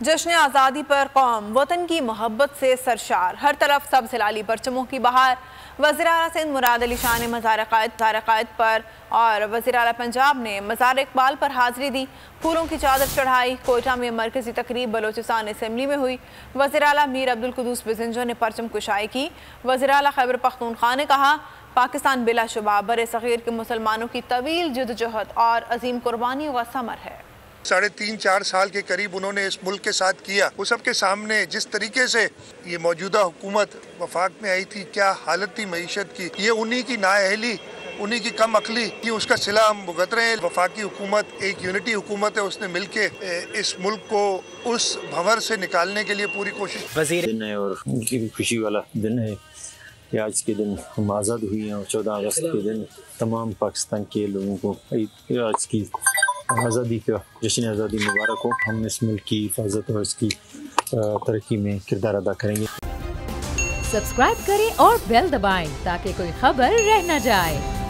जश्न आज़ादी पर कौम वतन की मोहब्बत से सरशार, हर तरफ सब्ज़ हिलाली परचमों की बहार। वज़ीर आला सिंध मुराद अली शाह ने मज़ार क़ायद पर और वज़ीर आला पंजाब ने मज़ार इकबाल पर हाज़िरी दी, फूलों की चादर चढ़ाई। कोयटा में मरकज़ी तकरीब बलोचिस्तान असम्बली में हुई। वज़ीर आला मीर अब्दुल कुद्दूस बिज़िंजो ने परचम कुशाई की। वज़ीर आला खैबर पख्तूनख्वा ने कहा, पाकिस्तान बिलाशुबा बरे सग़ीर के मुसलमानों की तवील जद्दोजहद और अजीम कुर्बानियों का समर है। 3.5-4 साल के करीब उन्होंने इस मुल्क के साथ किया। वो सबके सामने जिस तरीके से ये मौजूदा हुकूमत वफाक में आई थी, क्या हालत थी मईशत की, ये उन्हीं की नाअहली, उन्हीं की कम अकली, ये उसका सिला हम भुगत रहे हैं। वफाकी हुकूमत एक यूनिटी हुकूमत है, उसने मिलके इस मुल्क को उस भंवर से निकालने के लिए पूरी कोशिश। वज़ीर दिन है और उनकी खुशी वाला दिन है कि आज के दिन हम आज़ाद हुई हैं और 14 अगस्त के दिन तमाम पाकिस्तान के लोगों को आज की आज़ादी का जश्न आज़ादी मुबारक हो। हम इस मुल्क की हिफाजत और इसकी तरक्की में किरदार अदा करेंगे। सब्सक्राइब करें और बेल दबाएं ताकि कोई खबर रह न जाए।